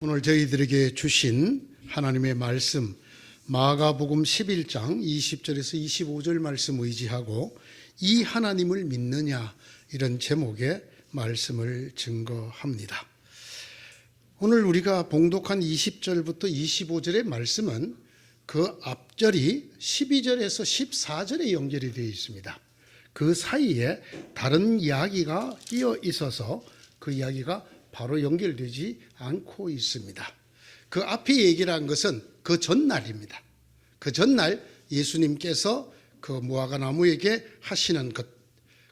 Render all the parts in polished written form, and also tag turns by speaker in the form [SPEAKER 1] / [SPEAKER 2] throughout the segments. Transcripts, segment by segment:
[SPEAKER 1] 오늘 저희들에게 주신 하나님의 말씀 마가복음 11장 20절에서 25절 말씀 의지하고 이 하나님을 믿느냐 이런 제목의 말씀을 증거합니다. 오늘 우리가 봉독한 20절부터 25절의 말씀은 그 앞절이 12절에서 14절에 연결이 되어 있습니다. 그 사이에 다른 이야기가 끼어 있어서 그 이야기가 바로 연결되지 않고 있습니다. 그 앞에 얘기를 한 것은 그 전날입니다. 그 전날 예수님께서 그 무화과 나무에게 하시는 것,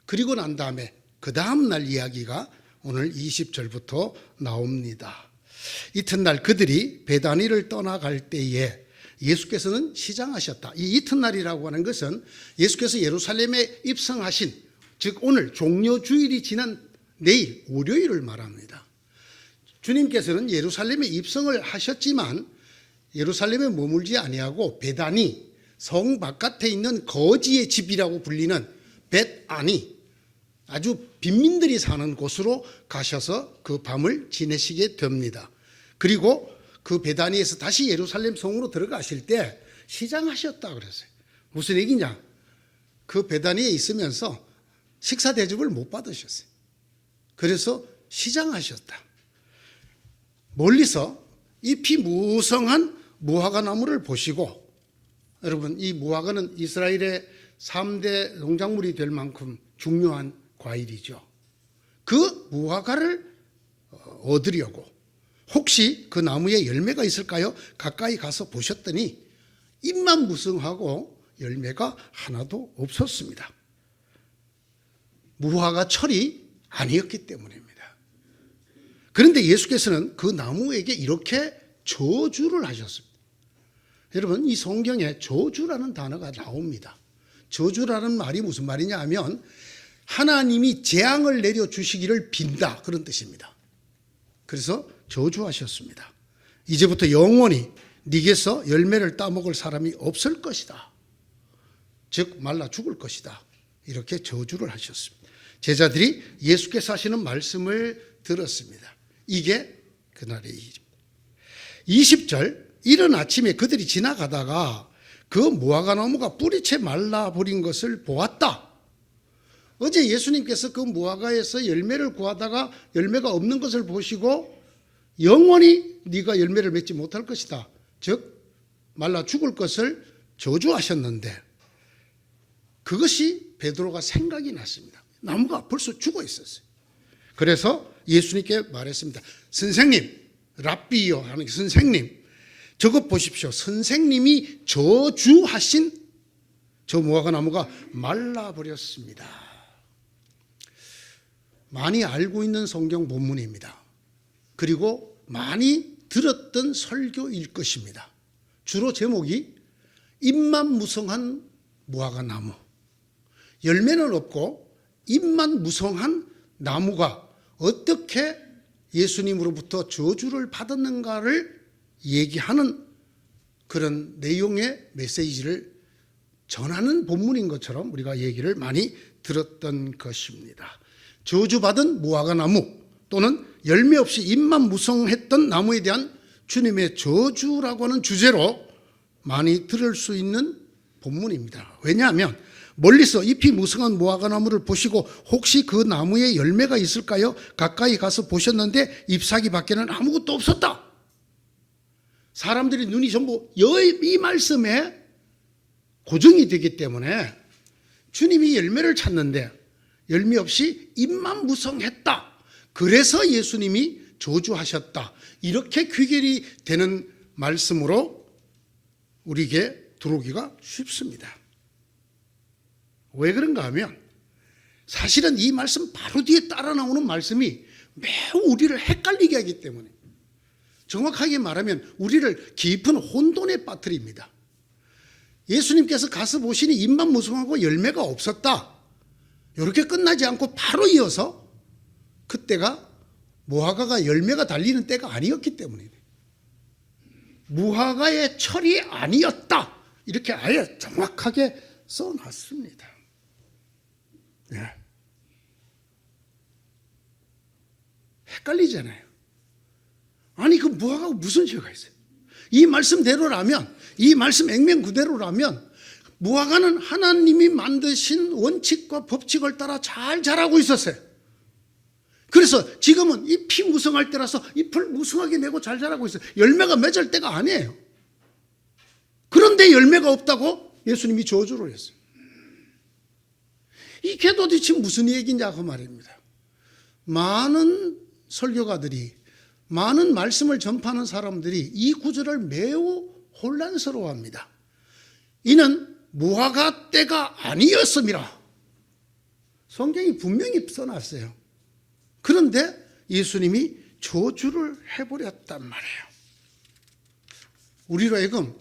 [SPEAKER 1] 그리고 난 다음에 그 다음 날 이야기가 오늘 20절부터 나옵니다. 이튿날 그들이 베다니를 떠나갈 때에 예수께서는 시장하셨다. 이 이튿날이라고 하는 것은 예수께서 예루살렘에 입성하신, 즉 오늘 종려주일이 지난 내일 월요일을 말합니다. 주님께서는 예루살렘에 입성을 하셨지만 예루살렘에 머물지 아니하고 베다니, 성 바깥에 있는 거지의 집이라고 불리는 벳아니, 아주 빈민들이 사는 곳으로 가셔서 그 밤을 지내시게 됩니다. 그리고 그 베다니에서 다시 예루살렘 성으로 들어가실 때 시장하셨다 그랬어요. 무슨 얘기냐? 그 베다니에 있으면서 식사 대접을 못 받으셨어요. 그래서 시장하셨다. 멀리서 잎이 무성한 무화과 나무를 보시고, 여러분 이 무화과는 이스라엘의 3대 농작물이 될 만큼 중요한 과일이죠. 그 무화과를 얻으려고 혹시 그 나무에 열매가 있을까요? 가까이 가서 보셨더니 잎만 무성하고 열매가 하나도 없었습니다. 무화과 철이 아니었기 때문입니다. 그런데 예수께서는 그 나무에게 이렇게 저주를 하셨습니다. 여러분 이 성경에 저주라는 단어가 나옵니다. 저주라는 말이 무슨 말이냐 하면 하나님이 재앙을 내려주시기를 빈다, 그런 뜻입니다. 그래서 저주하셨습니다. 이제부터 영원히 네게서 열매를 따먹을 사람이 없을 것이다. 즉 말라 죽을 것이다. 이렇게 저주를 하셨습니다. 제자들이 예수께서 하시는 말씀을 들었습니다. 이게 그날의 일입니다. 20절, 이른 아침에 그들이 지나가다가 그 무화과 나무가 뿌리채 말라버린 것을 보았다. 어제 예수님께서 그 무화과에서 열매를 구하다가 열매가 없는 것을 보시고 영원히 네가 열매를 맺지 못할 것이다, 즉 말라 죽을 것을 저주하셨는데 그것이 베드로가 생각이 났습니다. 나무가 벌써 죽어 있었어요. 그래서 예수님께 말했습니다. 선생님, 랍비요 하는 선생님, 저것 보십시오. 선생님이 저주하신 저 무화과 나무가 말라버렸습니다. 많이 알고 있는 성경 본문입니다. 그리고 많이 들었던 설교일 것입니다. 주로 제목이 잎만 무성한 무화과 나무, 열매는 없고 잎만 무성한 나무가 어떻게 예수님으로부터 저주를 받았는가를 얘기하는 그런 내용의 메시지를 전하는 본문인 것처럼 우리가 얘기를 많이 들었던 것입니다. 저주받은 무화과 나무 또는 열매 없이 잎만 무성했던 나무에 대한 주님의 저주라고 하는 주제로 많이 들을 수 있는 본문입니다. 왜냐하면 멀리서 잎이 무성한 무화과 나무를 보시고 혹시 그 나무에 열매가 있을까요? 가까이 가서 보셨는데 잎사귀 밖에는 아무것도 없었다. 사람들이 눈이 전부 이 말씀에 고정이 되기 때문에 주님이 열매를 찾는데 열매 없이 잎만 무성했다. 그래서 예수님이 저주하셨다. 이렇게 귀결이 되는 말씀으로 우리에게 들어오기가 쉽습니다. 왜 그런가 하면 사실은 이 말씀 바로 뒤에 따라 나오는 말씀이 매우 우리를 헷갈리게 하기 때문에, 정확하게 말하면 우리를 깊은 혼돈에 빠뜨립니다. 예수님께서 가서 보시니 잎만 무성하고 열매가 없었다. 이렇게 끝나지 않고 바로 이어서 그때가 무화과가 열매가 달리는 때가 아니었기 때문이네. 무화과의 철이 아니었다. 이렇게 아예 정확하게 써놨습니다. 네. 헷갈리잖아요. 아니 그 무화과하고 무슨 죄가 있어요? 이 말씀대로라면, 이 말씀 액면 그대로라면 무화과는 하나님이 만드신 원칙과 법칙을 따라 잘 자라고 있었어요. 그래서 지금은 잎이 무성할 때라서 잎을 무성하게 내고 잘 자라고 있어요. 열매가 맺을 때가 아니에요. 그런데 열매가 없다고 예수님이 저주를 했어요. 이게 도대체 무슨 얘기냐고 말입니다. 많은 설교가들이, 많은 말씀을 전파하는 사람들이 이 구절을 매우 혼란스러워합니다. 이는 무화과 때가 아니었음이라. 성경이 분명히 써놨어요. 그런데 예수님이 저주를 해버렸단 말이에요. 우리로 하여금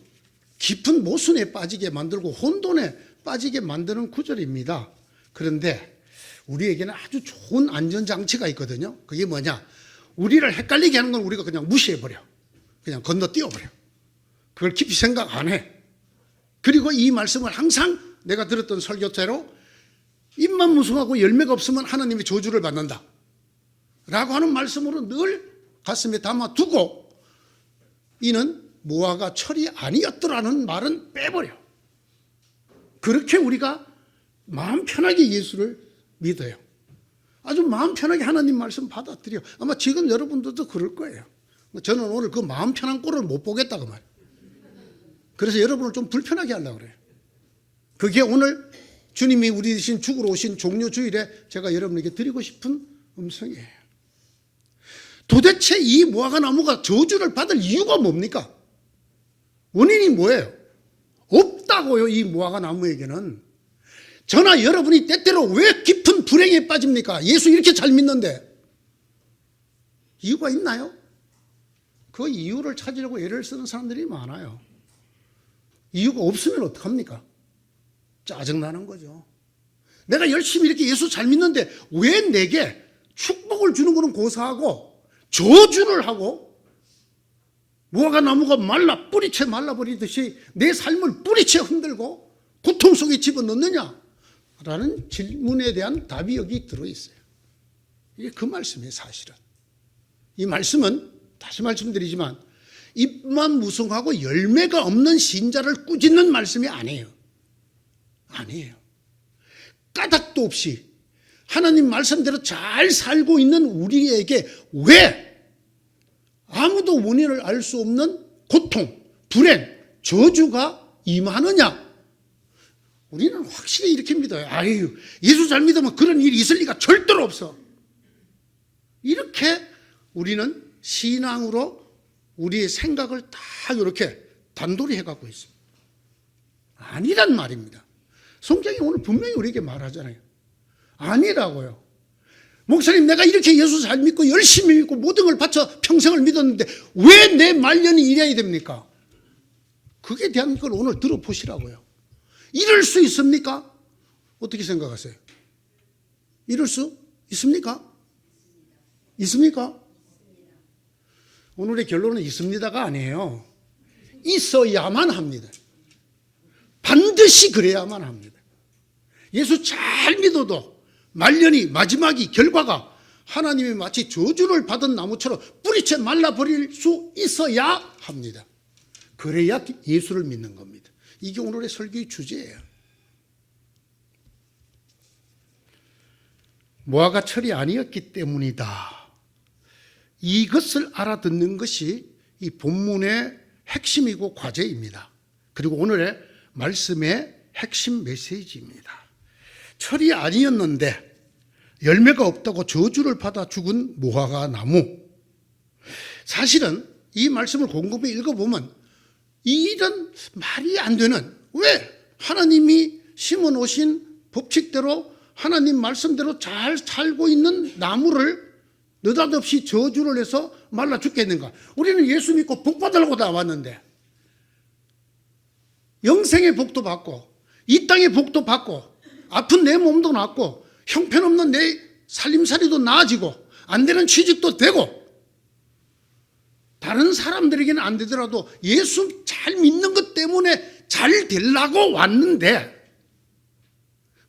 [SPEAKER 1] 깊은 모순에 빠지게 만들고 혼돈에 빠지게 만드는 구절입니다. 그런데 우리에게는 아주 좋은 안전장치가 있거든요. 그게 뭐냐? 우리를 헷갈리게 하는 건 우리가 그냥 무시해버려. 그냥 건너뛰어버려. 그걸 깊이 생각 안 해. 그리고 이 말씀을 항상 내가 들었던 설교대로 잎만 무성하고 열매가 없으면 하나님의 저주를 받는다 라고 하는 말씀으로 늘 가슴에 담아두고, 이는 무화과 철이 아니었더라는 말은 빼버려. 그렇게 우리가 마음 편하게 예수를 믿어요. 아주 마음 편하게 하나님 말씀 받아들여. 아마 지금 여러분들도 그럴 거예요. 저는 오늘 그 마음 편한 꼴을 못 보겠다고 말이에요. 그래서 여러분을 좀 불편하게 하려고 그래요. 그게 오늘 주님이 우리 대신 죽으러 오신 종료 주일에 제가 여러분에게 드리고 싶은 음성이에요. 도대체 이 무화과 나무가 저주를 받을 이유가 뭡니까? 원인이 뭐예요? 없다고요. 이 무화과 나무에게는. 저나 여러분이 때때로 왜 깊은 불행에 빠집니까? 예수 이렇게 잘 믿는데. 이유가 있나요? 그 이유를 찾으려고 애를 쓰는 사람들이 많아요. 이유가 없으면 어떡합니까? 짜증나는 거죠. 내가 열심히 이렇게 예수 잘 믿는데 왜 내게 축복을 주는 거는 고사하고 저주를 하고 무화과 나무가 말라 뿌리채 말라버리듯이 내 삶을 뿌리채 흔들고 고통 속에 집어넣느냐? 라는 질문에 대한 답이 여기 들어있어요. 이게 그 말씀이에요, 사실은. 이 말씀은 다시 말씀드리지만 잎만 무성하고 열매가 없는 신자를 꾸짖는 말씀이 아니에요. 아니에요. 까닭도 없이 하나님 말씀대로 잘 살고 있는 우리에게 왜 아무도 원인을 알 수 없는 고통, 불행, 저주가 임하느냐? 우리는 확실히 이렇게 믿어요. 아유, 예수 잘 믿으면 그런 일이 있을 리가 절대로 없어. 이렇게 우리는 신앙으로 우리의 생각을 다 이렇게 단돌이 해갖고 있습니다. 아니란 말입니다. 성경이 오늘 분명히 우리에게 말하잖아요. 아니라고요. 목사님, 내가 이렇게 예수 잘 믿고 열심히 믿고 모든 걸 바쳐 평생을 믿었는데 왜 내 말년이 이래야 됩니까? 그에 대한 걸 오늘 들어보시라고요. 이럴 수 있습니까? 어떻게 생각하세요? 이럴 수 있습니까? 있습니까? 오늘의 결론은 있습니다가 아니에요. 있어야만 합니다. 반드시 그래야만 합니다. 예수 잘 믿어도 말년이, 마지막이, 결과가 하나님이 마치 저주를 받은 나무처럼 뿌리채 말라버릴 수 있어야 합니다. 그래야 예수를 믿는 겁니다. 이게 오늘의 설교의 주제예요. 무화과 철이 아니었기 때문이다. 이것을 알아듣는 것이 이 본문의 핵심이고 과제입니다. 그리고 오늘의 말씀의 핵심 메시지입니다. 철이 아니었는데 열매가 없다고 저주를 받아 죽은 무화과 나무. 사실은 이 말씀을 곰곰이 읽어보면 이런 말이 안 되는, 왜 하나님이 심어 놓으신 법칙대로 하나님 말씀대로 잘 살고 있는 나무를 느닷없이 저주를 해서 말라 죽겠는가? 우리는 예수 믿고 복 받으려고 나왔는데 영생의 복도 받고 이 땅의 복도 받고 아픈 내 몸도 낫고 형편없는 내 살림살이도 나아지고 안 되는 취직도 되고 다른 사람들에게는 안 되더라도 예수 잘 믿는 것 때문에 잘 되려고 왔는데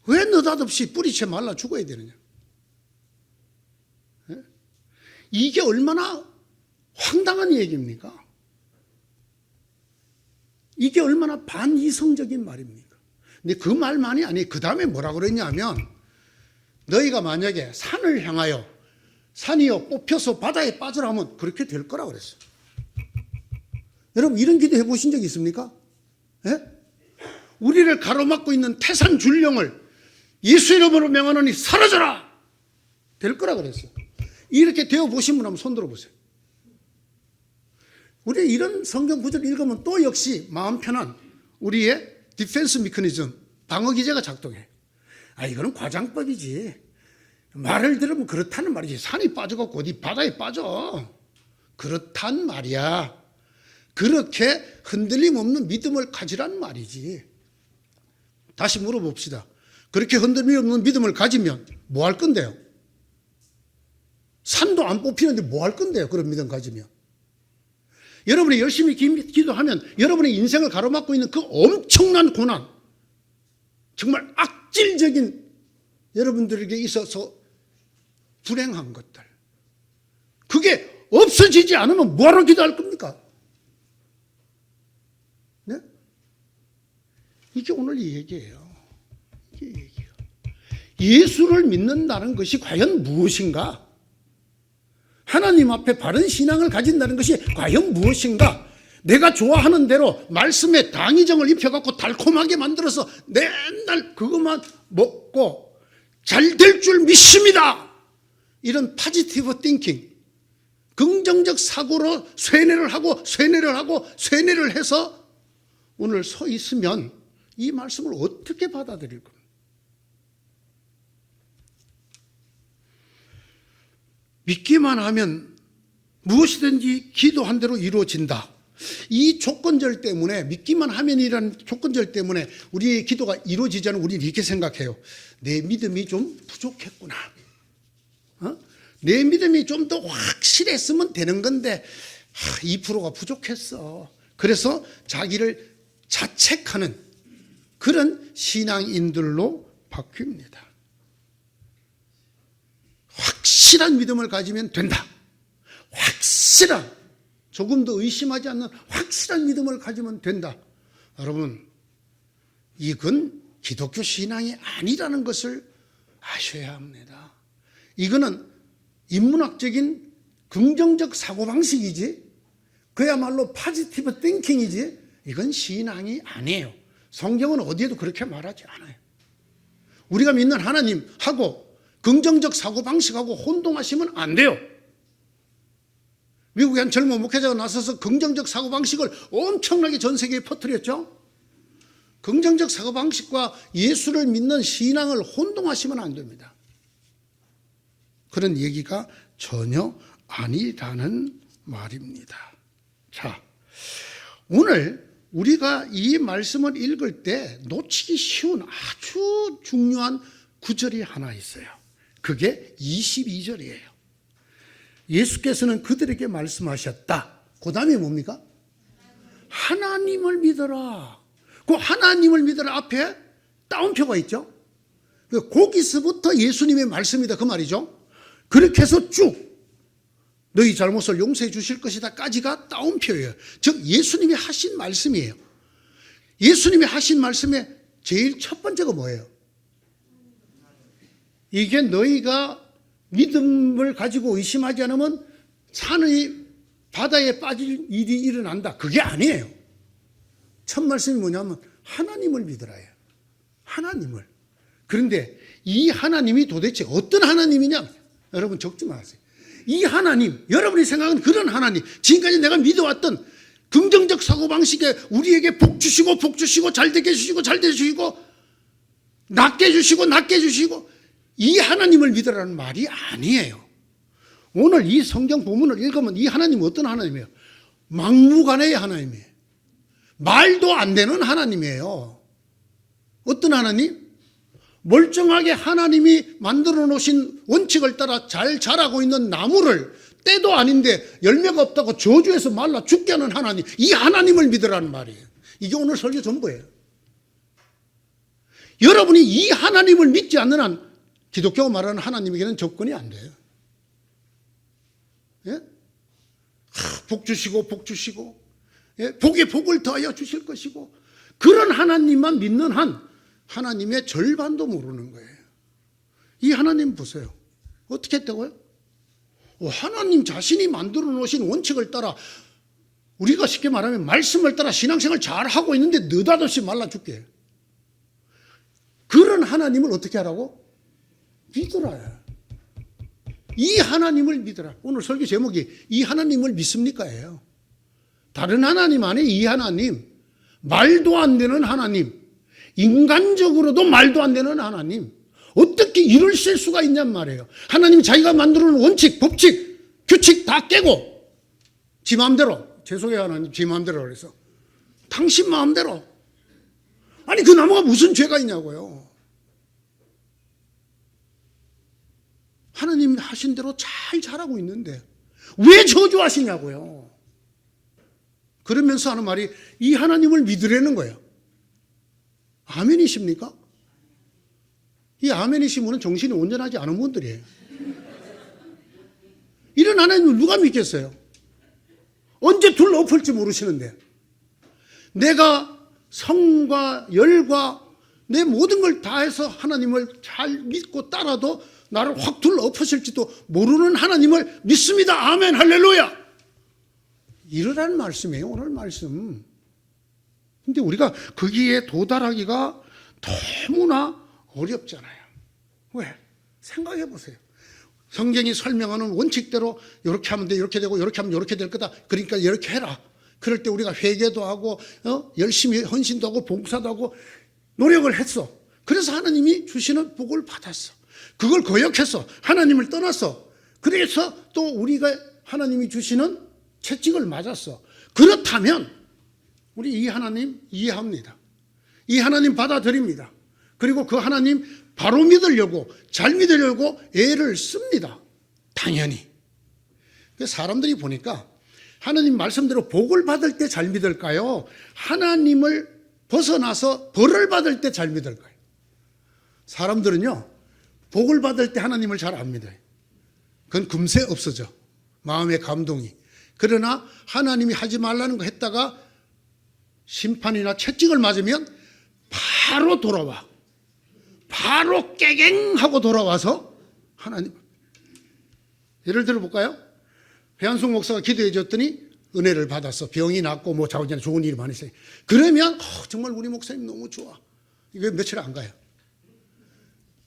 [SPEAKER 1] 왜 느닷없이 뿌리채 말라 죽어야 되느냐? 이게 얼마나 황당한 얘기입니까? 이게 얼마나 반이성적인 말입니까? 근데 그 말만이 아니, 그 다음에 뭐라고 그랬냐면, 너희가 만약에 산을 향하여 산이여 뽑혀서 바다에 빠져라면 그렇게 될 거라고 그랬어요. 여러분, 이런 기도 해보신 적 있습니까? 예? 우리를 가로막고 있는 태산 줄령을 예수 이름으로 명하노니 사라져라! 될 거라고 그랬어요. 이렇게 되어 보신 분 한번 손 들어보세요. 우리 이런 성경 구절을 읽으면 또 역시 마음 편한 우리의 디펜스 미커니즘, 방어 기제가 작동해. 이거는 과장법이지. 말을 들으면 그렇다는 말이지. 산이 빠져갖고 어디 바다에 빠져. 그렇단 말이야. 그렇게 흔들림 없는 믿음을 가지란 말이지. 다시 물어봅시다. 그렇게 흔들림 없는 믿음을 가지면 뭐 할 건데요? 산도 안 뽑히는데 뭐 할 건데요? 그런 믿음 가지면. 여러분이 열심히 기도하면 여러분의 인생을 가로막고 있는 그 엄청난 고난, 정말 악질적인 여러분들에게 있어서 불행한 것들, 그게 없어지지 않으면 뭐하러 기도할 겁니까? 네? 이게 오늘 이 얘기예요. 이게 얘기예요. 예수를 믿는다는 것이 과연 무엇인가? 하나님 앞에 바른 신앙을 가진다는 것이 과연 무엇인가? 내가 좋아하는 대로 말씀에 당의정을 입혀갖고 달콤하게 만들어서 맨날 그것만 먹고 잘 될 줄 믿습니다. 이런 파지티브 띵킹, 긍정적 사고로 쇠뇌를 하고 해서 오늘 서 있으면 이 말씀을 어떻게 받아들일 겁니까? 믿기만 하면 무엇이든지 기도한 대로 이루어진다. 이 조건절 때문에, 믿기만 하면이라는 조건절 때문에 우리의 기도가 이루어지지 않으면 우리는 이렇게 생각해요. 내 믿음이 좀 부족했구나. 내 믿음이 좀 더 확실했으면 되는 건데 2%가 부족했어. 그래서 자기를 자책하는 그런 신앙인들로 바뀝니다. 확실한 믿음을 가지면 된다. 확실한, 조금 더 의심하지 않는 확실한 믿음을 가지면 된다. 여러분, 이건 기독교 신앙이 아니라는 것을 아셔야 합니다. 이거는 인문학적인 긍정적 사고방식이지, 그야말로 파지티브 띵킹이지, 이건 신앙이 아니에요. 성경은 어디에도 그렇게 말하지 않아요. 우리가 믿는 하나님하고 긍정적 사고방식하고 혼동하시면 안 돼요. 미국의 한 젊은 목회자가 나서서 긍정적 사고방식을 엄청나게 전 세계에 퍼뜨렸죠. 긍정적 사고방식과 예수를 믿는 신앙을 혼동하시면 안 됩니다. 그런 얘기가 전혀 아니라는 말입니다. 자, 오늘 우리가 이 말씀을 읽을 때 놓치기 쉬운 아주 중요한 구절이 하나 있어요. 그게 22절이에요. 예수께서는 그들에게 말씀하셨다. 그 다음에 뭡니까? 하나님을 믿어라. 그 하나님을 믿어라 앞에 따옴표가 있죠. 거기서부터 예수님의 말씀이다 그 말이죠. 그렇게 해서 쭉 너희 잘못을 용서해 주실 것이다 까지가 따옴표예요. 즉 예수님이 하신 말씀이에요. 예수님이 하신 말씀의 제일 첫 번째가 뭐예요? 이게 너희가 믿음을 가지고 의심하지 않으면 산의 바다에 빠질 일이 일어난다. 그게 아니에요. 첫 말씀이 뭐냐면 하나님을 믿으라예요. 하나님을. 그런데 이 하나님이 도대체 어떤 하나님이냐? 여러분 적지 마세요. 이 하나님, 여러분이 생각하는 그런 하나님, 지금까지 내가 믿어왔던 긍정적 사고방식에 우리에게 복 주시고 잘되게 해주시고 잘되게 해주시고 낫게 해주시고 이 하나님을 믿으라는 말이 아니에요. 오늘 이 성경 본문을 읽으면 이 하나님은 어떤 하나님이에요? 막무가내의 하나님이에요. 말도 안 되는 하나님이에요. 어떤 하나님? 멀쩡하게 하나님이 만들어 놓으신 원칙을 따라 잘 자라고 있는 나무를 때도 아닌데 열매가 없다고 저주해서 말라 죽게 하는 하나님, 이 하나님을 믿으라는 말이에요. 이게 오늘 설교 전부예요. 여러분이 이 하나님을 믿지 않는 한 기독교가 말하는 하나님에게는 접근이 안 돼요. 예? 복 주시고 복 주시고, 예, 복에 복을 더하여 주실 것이고, 그런 하나님만 믿는 한 하나님의 절반도 모르는 거예요. 이 하나님 보세요. 어떻게 했다고요? 하나님 자신이 만들어 놓으신 원칙을 따라, 우리가 쉽게 말하면 말씀을 따라 신앙생활 잘 하고 있는데 느닷없이 말라 죽게. 그런 하나님을 어떻게 하라고? 믿으라. 이 하나님을 믿으라. 오늘 설교 제목이 이 하나님을 믿습니까? 예요. 다른 하나님 안에 이 하나님, 말도 안 되는 하나님, 인간적으로도 말도 안 되는 하나님, 어떻게 이러실 수가 있냔 말이에요. 하나님 자기가 만들어 놓은 원칙, 법칙, 규칙 다 깨고 지 마음대로, 죄송해요 하나님, 지 마음대로 그래서 당신 마음대로. 아니 그 나무가 무슨 죄가 있냐고요. 하나님 하신 대로 잘 자라고 있는데 왜 저주하시냐고요. 그러면서 하는 말이 이 하나님을 믿으라는 거예요. 아멘이십니까? 이 아멘이시면 정신이 온전하지 않은 분들이에요. 이런 하나님을 누가 믿겠어요? 언제 둘러엎을지 모르시는데 내가 성과 열과 내 모든 걸 다해서 하나님을 잘 믿고 따라도 나를 확 둘러엎으실지도 모르는 하나님을 믿습니다. 아멘 할렐루야. 이러라는 말씀이에요. 오늘 말씀. 근데 우리가 거기에 도달하기가 너무나 어렵잖아요. 왜? 생각해 보세요. 성경이 설명하는 원칙대로 이렇게 하면 돼, 이렇게 되고 이렇게 하면 이렇게 될 거다. 그러니까 이렇게 해라. 그럴 때 우리가 회개도 하고 열심히 헌신도 하고 봉사도 하고 노력을 했어. 그래서 하나님이 주시는 복을 받았어. 그걸 거역해서 하나님을 떠났어. 그래서 또 우리가 하나님이 주시는 채찍을 맞았어. 그렇다면 우리 이 하나님 이해합니다. 이 하나님 받아들입니다. 그리고 그 하나님 바로 믿으려고, 잘 믿으려고 애를 씁니다. 당연히. 사람들이 보니까 하나님 말씀대로 복을 받을 때 잘 믿을까요? 하나님을 벗어나서 벌을 받을 때 잘 믿을까요? 사람들은요, 복을 받을 때 하나님을 잘 안 믿어요. 그건 금세 없어져. 마음의 감동이. 그러나 하나님이 하지 말라는 거 했다가 심판이나 채찍을 맞으면 바로 돌아와. 바로 깨갱하고 돌아와서 하나님. 예를 들어 볼까요? 배한숙 목사가 기도해 줬더니 은혜를 받았어. 병이 낫고 뭐 자고자니 좋은 일이 많이 있어요. 그러면 정말 우리 목사님 너무 좋아. 이거 며칠 안 가요.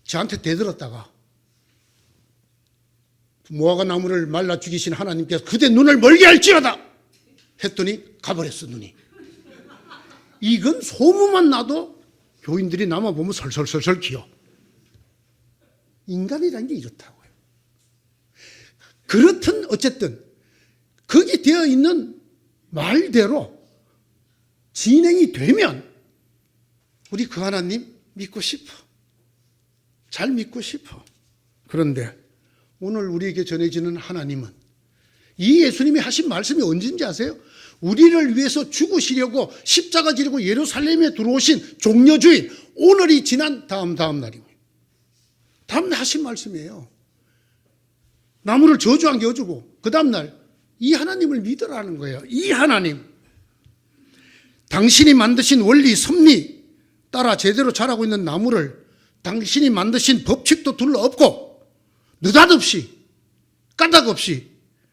[SPEAKER 1] 저한테 대들었다가 무화과 나무를 말라 죽이신 하나님께서 그대 눈을 멀게 할지어다 했더니 가버렸어. 눈이. 이건 소문만 나도 교인들이 남아 보면 설설설설 기어. 인간이라는 게 이렇다고요. 그렇든 어쨌든 거기 되어 있는 말대로 진행이 되면 우리 그 하나님 믿고 싶어. 잘 믿고 싶어. 그런데 오늘 우리에게 전해지는 하나님은 이 예수님이 하신 말씀이 언제인지 아세요? 우리를 위해서 죽으시려고 십자가 지르고 예루살렘에 들어오신 종려주인, 오늘이 지난 다음 날입니다. 다음 날 하신 말씀이에요. 나무를 저주한 게 어쩌고 그 다음 날 이 하나님을 믿으라는 거예요. 이 하나님. 당신이 만드신 원리, 섭리 따라 제대로 자라고 있는 나무를 당신이 만드신 법칙도 둘러엎고 느닷없이 까닭 없이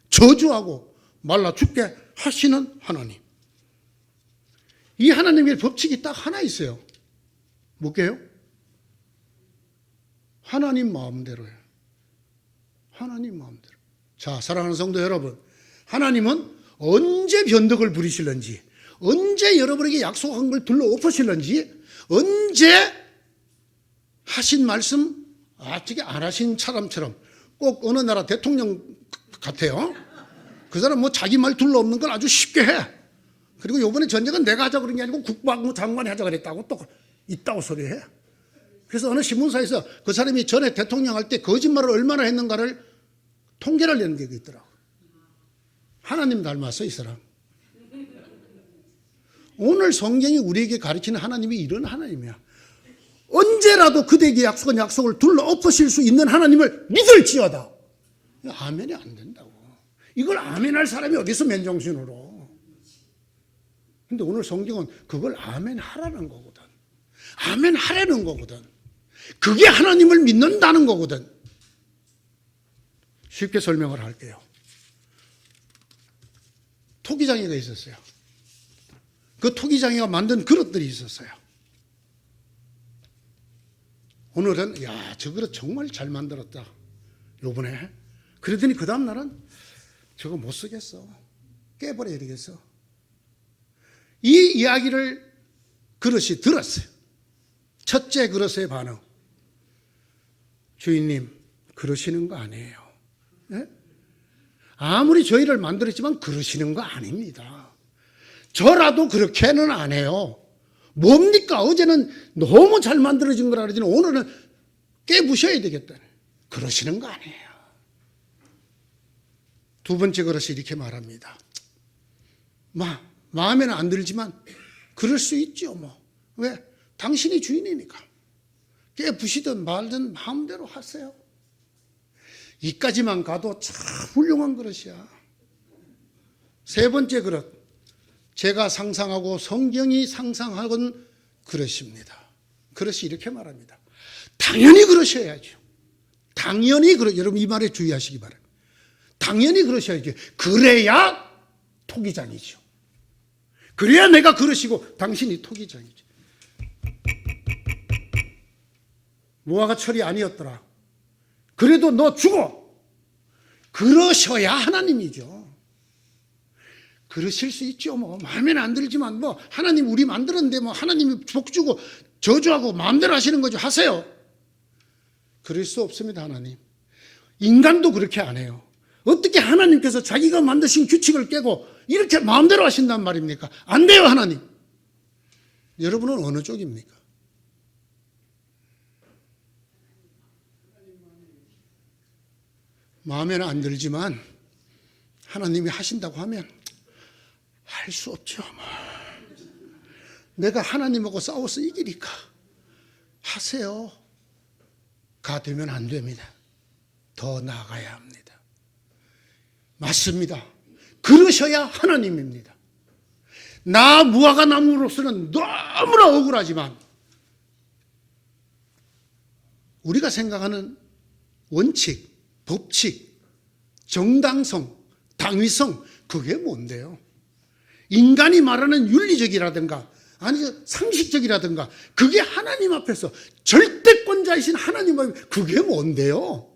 [SPEAKER 1] 저주하고 말라 죽게 하시는 하나님. 이 하나님의 법칙이 딱 하나 있어요. 뭘게요? 하나님 마음대로예요. 하나님 마음대로. 자, 사랑하는 성도 여러분, 하나님은 언제 변덕을 부리실는지, 언제 여러분에게 약속한 걸 둘러엎으실는지, 언제 하신 말씀 어떻게 안 하신 사람처럼 꼭 어느 나라 대통령 같아요. 그 사람 뭐 자기 말 둘러엎는 걸 아주 쉽게 해. 그리고 요번에 전쟁은 내가 하자 그런 게 아니고 국방부 장관이 하자 그랬다고 또 있다고 소리해. 그래서 어느 신문사에서 그 사람이 전에 대통령 할 때 거짓말을 얼마나 했는가를 통계를 내는 게 있더라고. 하나님 닮았어, 이 사람. 오늘 성경이 우리에게 가르치는 하나님이 이런 하나님이야. 언제라도 그대에게 약속한 약속을 둘러엎으실 수 있는 하나님을 믿을지어다. 아멘이 안 된다고. 이걸 아멘할 사람이 어디서 맨정신으로. 근데 오늘 성경은 그걸 아멘하라는 거거든. 아멘하라는 거거든. 그게 하나님을 믿는다는 거거든. 쉽게 설명을 할게요. 토기장이가 있었어요. 그 토기장이가 만든 그릇들이 있었어요. 오늘은 야, 저 그릇 정말 잘 만들었다. 요번에. 그러더니 그 다음 날은 저거 못 쓰겠어. 깨버려야 되겠어. 이 이야기를 그릇이 들었어요. 첫째 그릇의 반응. 주인님, 그러시는 거 아니에요. 네? 아무리 저희를 만들었지만 그러시는 거 아닙니다. 저라도 그렇게는 안 해요. 뭡니까? 어제는 너무 잘 만들어진 거라 그러더니 오늘은 깨부셔야 되겠다. 그러시는 거 아니에요. 두 번째 그릇이 이렇게 말합니다. 마음에는 안 들지만 그럴 수 있죠. 뭐. 왜? 당신이 주인이니까. 깨부시든 말든 마음대로 하세요. 이까지만 가도 참 훌륭한 그릇이야. 세 번째 그릇. 제가 상상하고 성경이 상상하건 그릇입니다. 그릇이 이렇게 말합니다. 당연히 그러셔야죠. 당연히 여러분 이 말에 주의하시기 바랍니다. 당연히 그러셔야죠. 그래야 토기장이죠. 그래야 내가 그러시고 당신이 토기장이죠. 무화과 철이 아니었더라. 그래도 너 죽어. 그러셔야 하나님이죠. 그러실 수 있죠. 뭐 마음에는 안 들지만 뭐 하나님 우리 만들었는데 뭐 하나님이 복 주고 저주하고 마음대로 하시는 거죠. 하세요. 그럴 수 없습니다. 하나님. 인간도 그렇게 안 해요. 어떻게 하나님께서 자기가 만드신 규칙을 깨고 이렇게 마음대로 하신단 말입니까? 안 돼요, 하나님. 여러분은 어느 쪽입니까? 마음에는 안 들지만 하나님이 하신다고 하면 할 수 없죠. 내가 하나님하고 싸워서 이기니까 하세요. 가 되면 안 됩니다. 더 나아가야 합니다. 맞습니다. 그러셔야 하나님입니다. 나 무화과 나무로서는 너무나 억울하지만 우리가 생각하는 원칙, 법칙, 정당성, 당위성 그게 뭔데요? 인간이 말하는 윤리적이라든가 아니 상식적이라든가 그게 하나님 앞에서 절대권자이신 하나님 앞에 그게 뭔데요?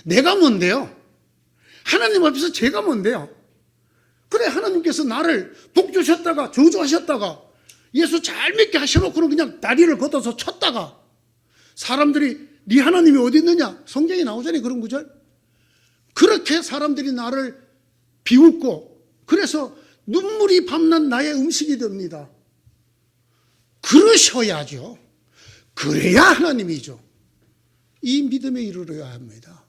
[SPEAKER 1] 내가 뭔데요? 하나님 앞에서 제가 뭔데요? 그래 하나님께서 나를 복 주셨다가 저주하셨다가 예수 잘 믿게 하셔놓고는 그냥 다리를 걷어서 쳤다가 사람들이 네 하나님이 어디 있느냐? 성경에 나오잖아요. 그런 구절. 그렇게 사람들이 나를 비웃고 그래서 눈물이 밤낮 나의 음식이 됩니다. 그러셔야죠. 그래야 하나님이죠. 이 믿음에 이르러야 합니다.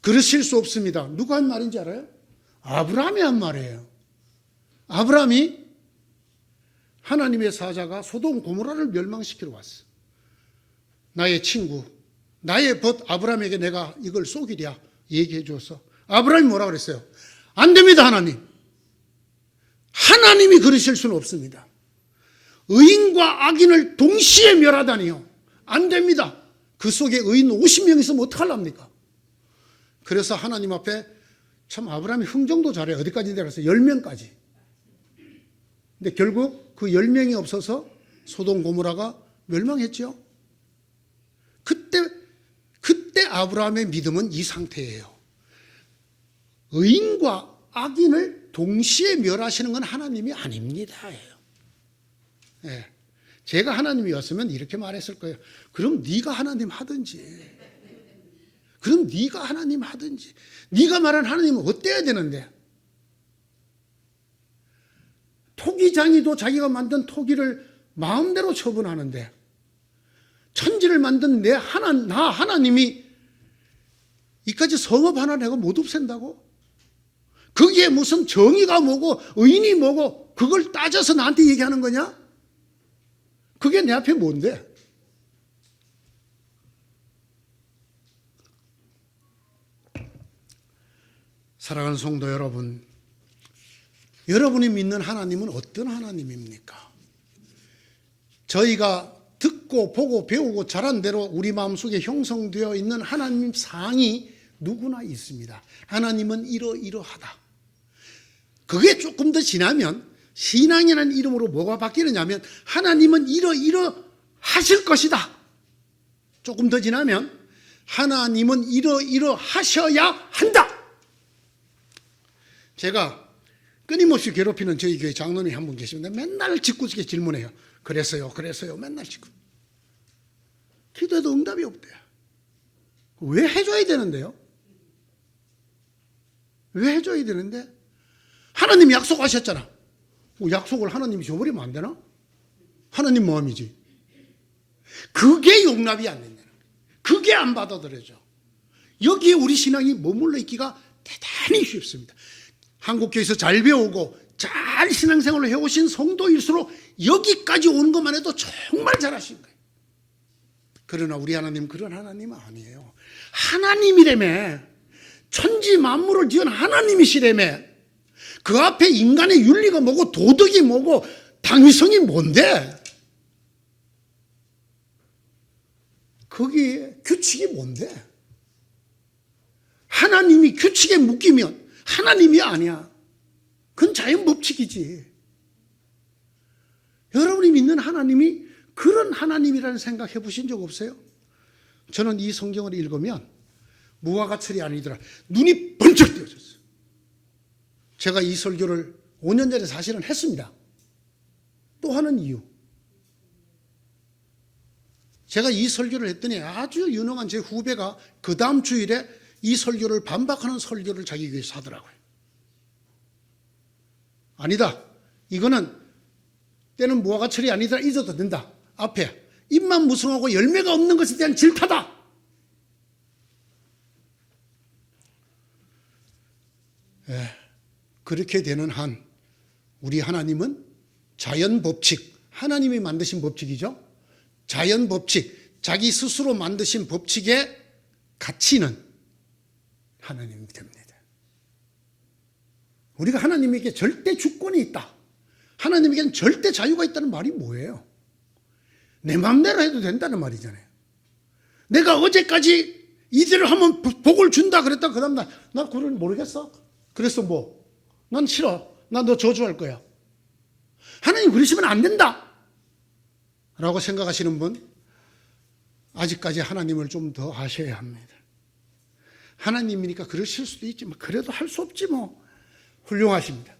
[SPEAKER 1] 그러실 수 없습니다. 누가 한 말인지 알아요? 아브라함이 한 말이에요. 아브라함이 하나님의 사자가 소돔 고모라를 멸망시키러 왔어. 나의 친구, 나의 벗 아브라함에게 내가 이걸 쏘기랴 얘기해 줬어. 아브라함이 뭐라 그랬어요? 안 됩니다, 하나님. 하나님이 그러실 수는 없습니다. 의인과 악인을 동시에 멸하다니요. 안 됩니다. 그 속에 의인 50명 있으면 어떡하랍니까? 그래서 하나님 앞에 참 아브라함이 흥정도 잘해요. 어디까지 내려가서 10명까지. 근데 결국 그 10명이 없어서 소돔 고모라가 멸망했죠. 그때 아브라함의 믿음은 이 상태예요. 의인과 악인을 동시에 멸하시는 건 하나님이 아닙니다. 예. 제가 하나님이었으면 이렇게 말했을 거예요. 그럼 네가 하나님 하든지. 그럼 네가 하나님 하든지. 네가 말한 하나님은 어때야 되는데? 토기장이도 자기가 만든 토기를 마음대로 처분하는데 천지를 만든 나 하나님이 이까지 성읍 하나 내가 못 없앤다고? 거기에 무슨 정의가 뭐고 의인이 뭐고 그걸 따져서 나한테 얘기하는 거냐? 그게 내 앞에 뭔데? 사랑하는 성도 여러분, 여러분이 믿는 하나님은 어떤 하나님입니까? 저희가 듣고 보고 배우고 자란 대로 우리 마음속에 형성되어 있는 하나님 사항이 누구나 있습니다. 하나님은 이러이러하다. 그게 조금 더 지나면 신앙이라는 이름으로 뭐가 바뀌느냐면 하나님은 이러이러하실 것이다. 조금 더 지나면 하나님은 이러이러하셔야 한다. 제가 끊임없이 괴롭히는 저희 교회 장로님 한 분 계십니다. 맨날 짓궂게 질문해요. 그래서요 맨날 짓궂. 기도해도 응답이 없대요. 왜 해줘야 되는데요? 왜 해줘야 되는데? 하나님이 약속하셨잖아. 약속을 하나님이 줘버리면 안 되나? 하나님 마음이지. 그게 용납이 안 된다는 거예요. 그게 안 받아들여져. 여기에 우리 신앙이 머물러 있기가 대단히 쉽습니다. 한국교회에서 잘 배우고 잘 신앙생활을 해오신 성도일수록 여기까지 오는 것만 해도 정말 잘하신 거예요. 그러나 우리 하나님 그런 하나님은 아니에요. 하나님이라며, 천지 만물을 지은 하나님이시라며, 그 앞에 인간의 윤리가 뭐고 도덕이 뭐고 당위성이 뭔데? 거기에 규칙이 뭔데? 하나님이 규칙에 묶이면 하나님이 아니야. 그건 자연 법칙이지. 여러분이 믿는 하나님이 그런 하나님이라는 생각 해보신 적 없어요? 저는 이 성경을 읽으면 무화과철이 아니더라 눈이 번쩍 뜨여졌어요. 제가 이 설교를 5년 전에 사실은 했습니다. 또 하는 이유. 제가 이 설교를 했더니 아주 유능한 제 후배가 그 다음 주일에 이 설교를 반박하는 설교를 자기 교회에서 하더라고요. 아니다. 이거는 때는 무화과철이 아니더라 잊어도 된다. 앞에 잎만 무성하고 열매가 없는 것에 대한 질타다. 그렇게 되는 한 우리 하나님은 자연 법칙, 하나님이 만드신 법칙이죠. 자연 법칙, 자기 스스로 만드신 법칙에 갇히는 하나님이 됩니다. 우리가 하나님에게 절대 주권이 있다, 하나님에게는 절대 자유가 있다는 말이 뭐예요? 내 마음대로 해도 된다는 말이잖아요. 내가 어제까지 이대로 하면 복을 준다 그랬다, 그 다음 날 나 그걸 모르겠어. 그래서 뭐? 난 싫어. 나 너 저주할 거야. 하나님 그러시면 안 된다 라고 생각하시는 분, 아직까지 하나님을 좀 더 아셔야 합니다. 하나님이니까 그러실 수도 있지만 그래도 할 수 없지 뭐. 훌륭하십니다.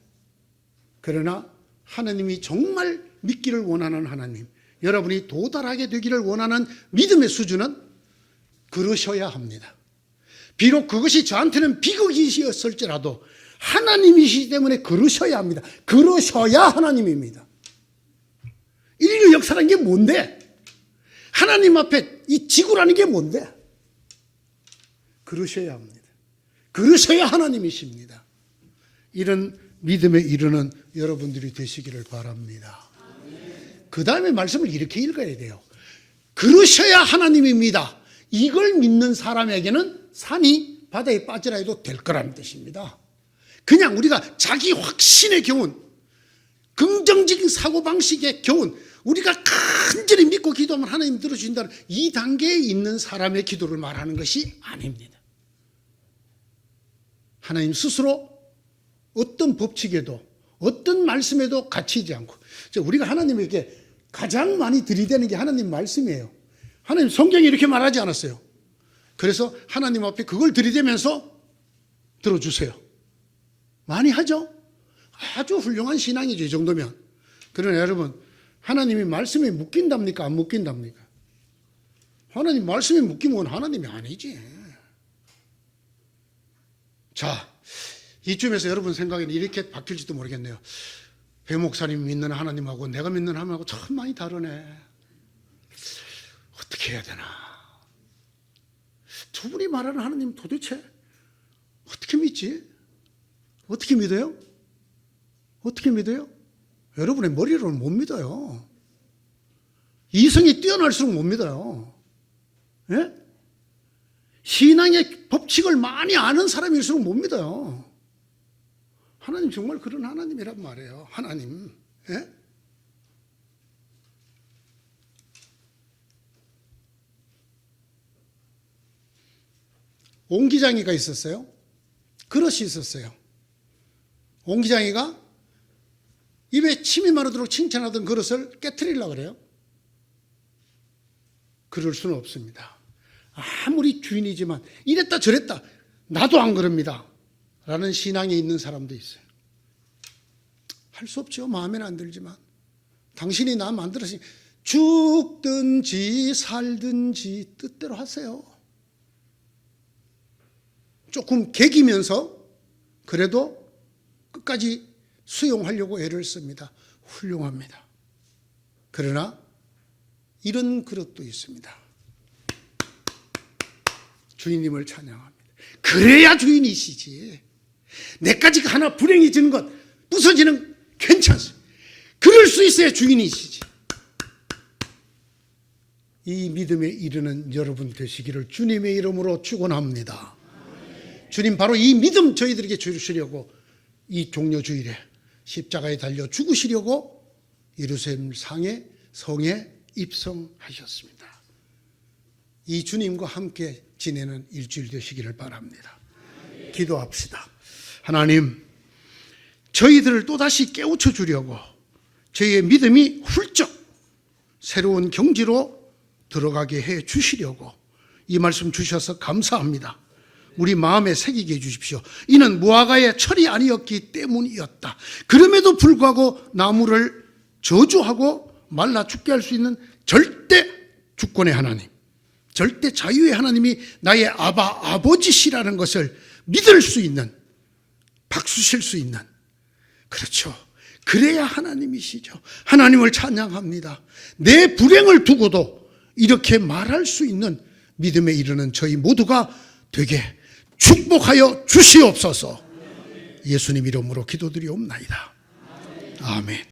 [SPEAKER 1] 그러나 하나님이 정말 믿기를 원하는 하나님, 여러분이 도달하게 되기를 원하는 믿음의 수준은 그러셔야 합니다. 비록 그것이 저한테는 비극이었을지라도 하나님이시기 때문에 그러셔야 합니다. 그러셔야 하나님입니다. 인류 역사라는 게 뭔데? 하나님 앞에 이 지구라는 게 뭔데? 그러셔야 합니다. 그러셔야 하나님이십니다. 이런 믿음에 이르는 여러분들이 되시기를 바랍니다. 그 다음에 말씀을 이렇게 읽어야 돼요. 그러셔야 하나님입니다. 이걸 믿는 사람에게는 산이 바다에 빠지라 해도 될 거라는 뜻입니다. 그냥 우리가 자기 확신에 겨운, 긍정적인 사고방식에 겨운, 우리가 간절히 믿고 기도하면 하나님 들어주신다는 이 단계에 있는 사람의 기도를 말하는 것이 아닙니다. 하나님 스스로 어떤 법칙에도 어떤 말씀에도 갇히지 않고, 우리가 하나님에게 가장 많이 들이대는 게 하나님 말씀이에요. 하나님 성경이 이렇게 말하지 않았어요. 그래서 하나님 앞에 그걸 들이대면서 들어주세요. 많이 하죠. 아주 훌륭한 신앙이죠, 이 정도면. 그러나 여러분, 하나님이 말씀에 묶인답니까? 안 묶인답니까? 하나님 말씀에 묶이면 하나님이 아니지. 자, 이쯤에서 여러분 생각에는 이렇게 바뀔지도 모르겠네요. 배 목사님 믿는 하나님하고 내가 믿는 하나님하고 참 많이 다르네. 어떻게 해야 되나? 두 분이 말하는 하나님 도대체 어떻게 믿지? 어떻게 믿어요? 어떻게 믿어요? 여러분의 머리로는 못 믿어요. 이성이 뛰어날수록 못 믿어요. 예? 신앙의 법칙을 많이 아는 사람일수록 못 믿어요. 하나님 정말 그런 하나님이란 말이에요. 하나님. 예? 옹기장이가 있었어요. 그릇이 있었어요. 옹기장이가 입에 침이 마르도록 칭찬하던 그릇을 깨트리려고 그래요. 그럴 수는 없습니다. 아무리 주인이지만 이랬다 저랬다 나도 안 그럽니다 라는 신앙에 있는 사람도 있어요. 할 수 없죠. 마음에는 안 들지만. 당신이 나 만들었으니 죽든지 살든지 뜻대로 하세요. 조금 개기면서 그래도 끝까지 수용하려고 애를 씁니다. 훌륭합니다. 그러나 이런 그릇도 있습니다. 주인님을 찬양합니다. 그래야 주인이시지. 내까지 하나 불행해지는 것, 부서지는 괜찮습니다. 그럴 수 있어야 주인이시지. 이 믿음에 이르는 여러분 되시기를 주님의 이름으로 축원합니다. 주님 바로 이 믿음 저희들에게 주시려고 이 종려주일에 십자가에 달려 죽으시려고 예루살렘 성에 입성하셨습니다. 이 주님과 함께 지내는 일주일 되시기를 바랍니다. 기도합시다. 하나님, 저희들을 또다시 깨우쳐 주려고 저희의 믿음이 훌쩍 새로운 경지로 들어가게 해 주시려고 이 말씀 주셔서 감사합니다. 우리 마음에 새기게 해 주십시오. 이는 무화과의 철이 아니었기 때문이었다. 그럼에도 불구하고 나무를 저주하고 말라 죽게 할 수 있는 절대 주권의 하나님, 절대 자유의 하나님이 나의 아버지시라는 것을 믿을 수 있는, 박수 칠 수 있는, 그렇죠. 그래야 하나님이시죠. 하나님을 찬양합니다. 내 불행을 두고도 이렇게 말할 수 있는 믿음에 이르는 저희 모두가 되게 축복하여 주시옵소서. 예수님 이름으로 기도드리옵나이다. 아멘.